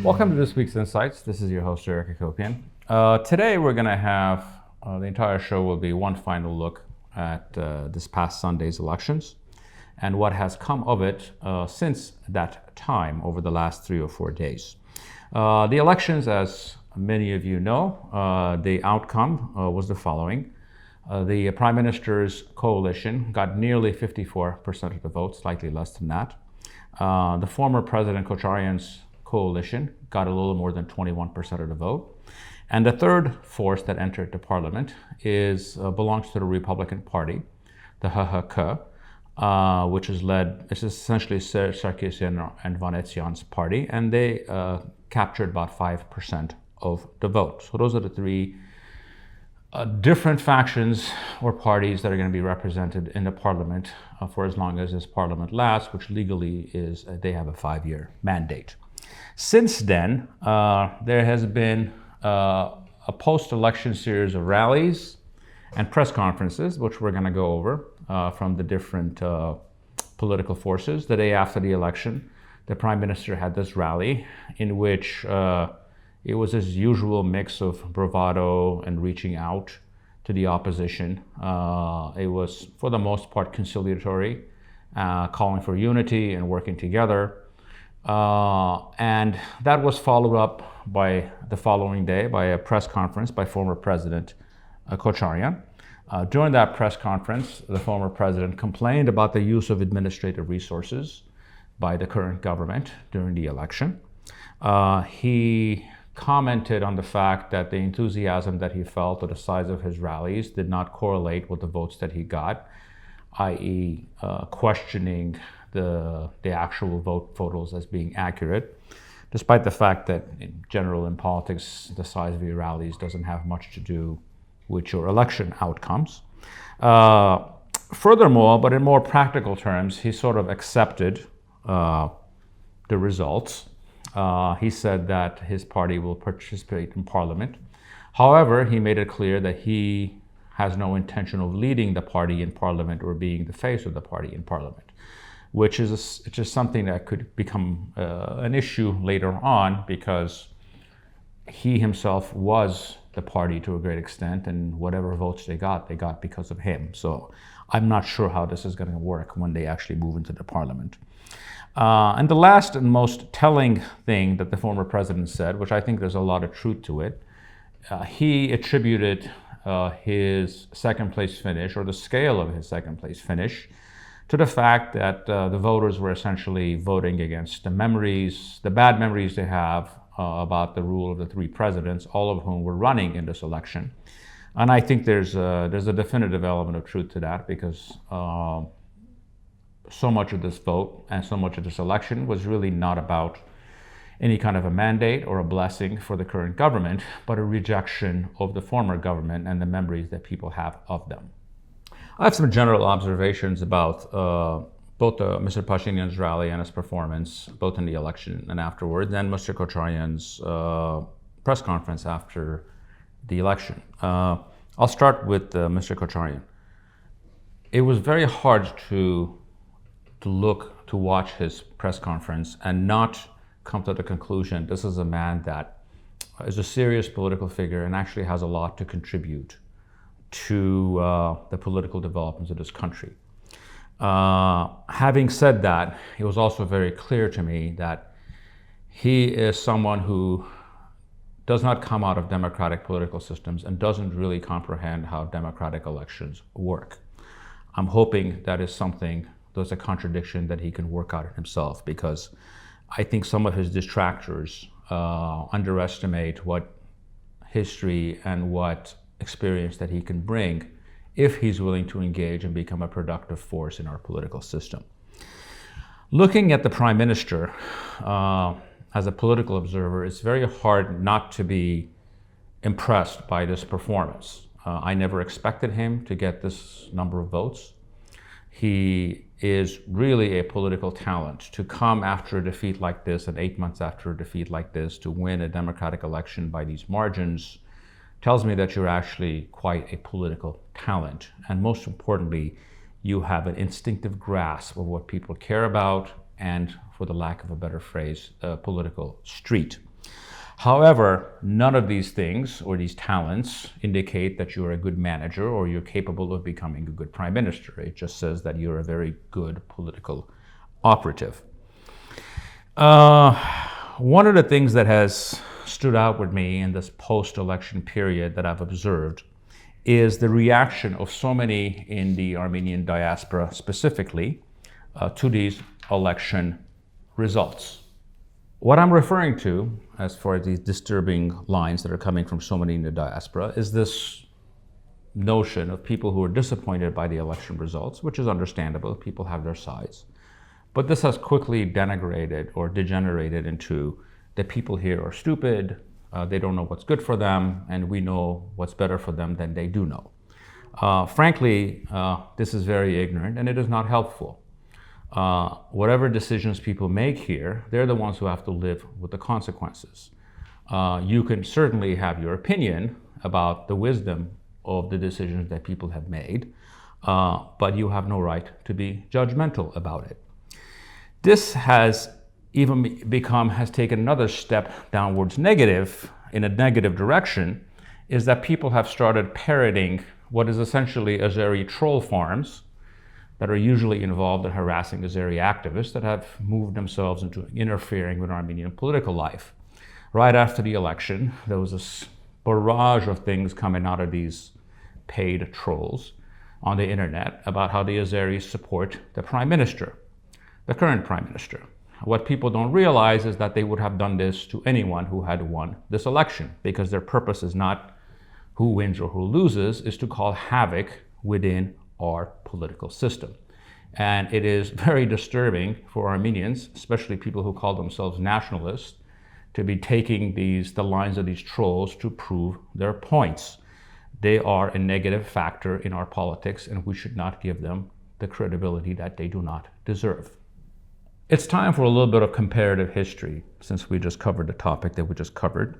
Welcome to this week's Insights. This is your host, Eric Hacopian. Today we're going to have, the entire show will be one final look at this past Sunday's elections and what has come of it since that time over the last 3 or 4 days. The elections, as many of you know, the outcome was the following. The Prime Minister's coalition got nearly 54% of the vote, slightly less than that. The former President Kocharyan's coalition got a little more than 21% of the vote. And the third force that entered the parliament belongs to the Republican Party, the HHK, which is essentially Sarkisian and Vanetsyan's party, and they captured about 5% of the vote. So those are the three different factions or parties that are going to be represented in the parliament for as long as this parliament lasts, which legally is they have a 5-year mandate. Since then, there has been a post-election series of rallies and press conferences, which we're going to go over from the different political forces. The day after the election, the Prime Minister had this rally in which it was his usual mix of bravado and reaching out to the opposition. It was, for the most part, conciliatory, calling for unity and working together. And that was followed up by the following day by a press conference by former President Kocharyan. During that press conference, the former president complained about the use of administrative resources by the current government during the election. He commented on the fact that the enthusiasm that he felt or the size of his rallies did not correlate with the votes that he got, i.e. Questioning the actual vote totals as being accurate, despite the fact that in general in politics, the size of your rallies doesn't have much to do with your election outcomes. Furthermore, but in more practical terms, he sort of accepted the results. He said that his party will participate in parliament. However, he made it clear that he has no intention of leading the party in parliament or being the face of the party in parliament, which is just something that could become an issue later on because he himself was the party to a great extent, and whatever votes they got because of him. So I'm not sure how this is going to work when they actually move into the parliament. And the last and most telling thing that the former president said, which I think there's a lot of truth to it, he attributed his second place finish, or the scale of his second place finish, to the fact that the voters were essentially voting against the bad memories they have about the rule of the 3 presidents, all of whom were running in this election. And I think there's a definitive element of truth to that because so much of this vote and so much of this election was really not about any kind of a mandate or a blessing for the current government, but a rejection of the former government and the memories that people have of them. I have some general observations about both Mr. Pashinyan's rally and his performance, both in the election and afterwards, and Mr. Kocharyan's press conference after the election. I'll start with Mr. Kocharyan. It was very hard to watch his press conference and not come to the conclusion this is a man that is a serious political figure and actually has a lot to contribute to the political developments of this country. Having said that, it was also very clear to me that he is someone who does not come out of democratic political systems and doesn't really comprehend how democratic elections work. I'm hoping there's a contradiction that he can work out himself, because I think some of his detractors underestimate what history and what experience that he can bring if he's willing to engage and become a productive force in our political system. Looking at the Prime Minister as a political observer, it's very hard not to be impressed by this performance. I never expected him to get this number of votes. He is really a political talent. To come after a defeat like this, and 8 months after a defeat like this, to win a democratic election by these margins, tells me that you're actually quite a political talent. And most importantly, you have an instinctive grasp of what people care about and, for the lack of a better phrase, a political street. However, none of these things or these talents indicate that you're a good manager or you're capable of becoming a good prime minister. It just says that you're a very good political operative. One of the things that has stood out with me in this post-election period that I've observed is the reaction of so many in the Armenian diaspora specifically to these election results. What I'm referring to, as far as these disturbing lines that are coming from so many in the diaspora, is this notion of people who are disappointed by the election results, which is understandable. People have their sides. But this has quickly denigrated or degenerated into the people here are stupid, they don't know what's good for them, and we know what's better for them than they do know. Frankly, this is very ignorant and it is not helpful. Whatever decisions people make here, they're the ones who have to live with the consequences. You can certainly have your opinion about the wisdom of the decisions that people have made, but you have no right to be judgmental about it. This has taken another step downwards negative, in a negative direction, is that people have started parroting what is essentially Azeri troll farms that are usually involved in harassing Azeri activists that have moved themselves into interfering with Armenian political life. Right after the election, there was a barrage of things coming out of these paid trolls on the internet about how the Azeris support the prime minister, the current prime minister. What people don't realize is that they would have done this to anyone who had won this election, because their purpose is not who wins or who loses, is to cause havoc within our political system. And it is very disturbing for Armenians, especially people who call themselves nationalists, to be taking the lines of these trolls to prove their points. They are a negative factor in our politics, and we should not give them the credibility that they do not deserve. It's time for a little bit of comparative history, since we just covered the topic that we just covered.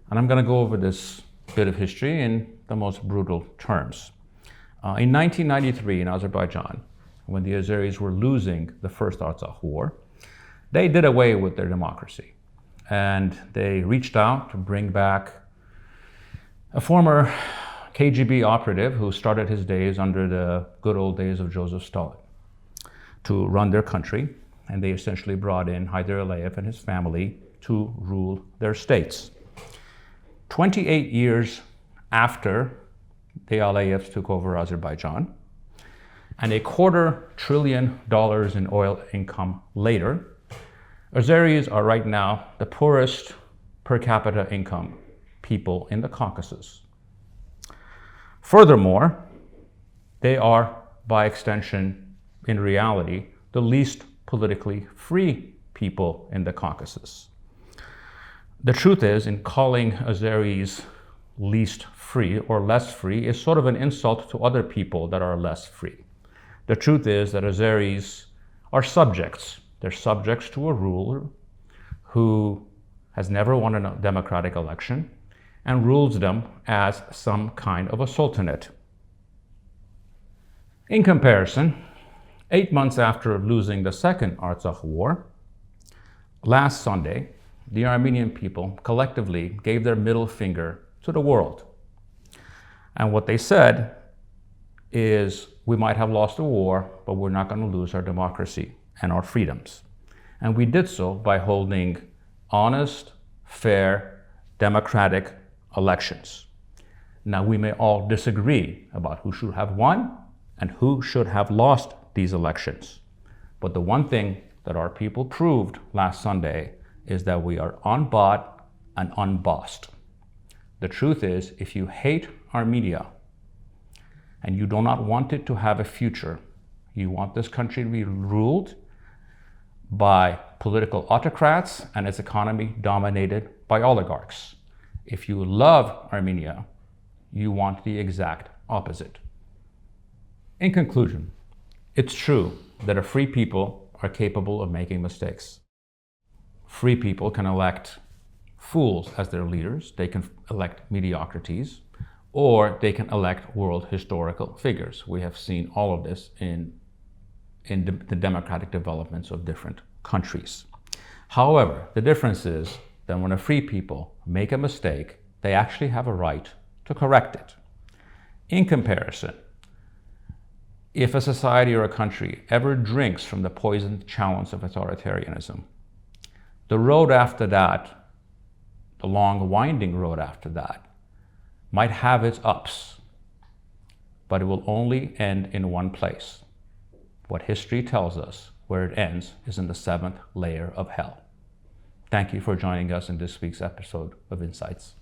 And I'm going to go over this bit of history in the most brutal terms. In 1993 in Azerbaijan, when the Azeris were losing the First Artsakh War, they did away with their democracy. And they reached out to bring back a former KGB operative who started his days under the good old days of Joseph Stalin to run their country. And they essentially brought in Haydar Aliyev and his family to rule their states. 28 years after the Aliyevs took over Azerbaijan, and $250 billion in oil income later, Azeris are right now the poorest per capita income people in the Caucasus. Furthermore, they are, by extension, in reality, the least politically free people in the Caucasus. The truth is, in calling Azeris least free or less free is sort of an insult to other people that are less free. The truth is that Azeris are subjects. They're subjects to a ruler who has never won a democratic election and rules them as some kind of a sultanate. In comparison, 8 months after losing the Second Artsakh War, last Sunday, the Armenian people collectively gave their middle finger to the world. And what they said is, we might have lost a war, but we're not going to lose our democracy and our freedoms. And we did so by holding honest, fair, democratic elections. Now, we may all disagree about who should have won and who should have lost these elections. But the one thing that our people proved last Sunday is that we are unbought and unbossed. The truth is, if you hate Armenia and you do not want it to have a future, you want this country to be ruled by political autocrats and its economy dominated by oligarchs. If you love Armenia, you want the exact opposite. In conclusion, it's true that a free people are capable of making mistakes. Free people can elect fools as their leaders, they can elect mediocrities, or they can elect world historical figures. We have seen all of this in the democratic developments of different countries. However, the difference is then when a free people make a mistake, they actually have a right to correct it. In comparison, if a society or a country ever drinks from the poisoned chalice of authoritarianism, the road after that, the long winding road after that, might have its ups, but it will only end in one place. What history tells us, where it ends is in the 7th layer of hell. Thank you for joining us in this week's episode of Insights.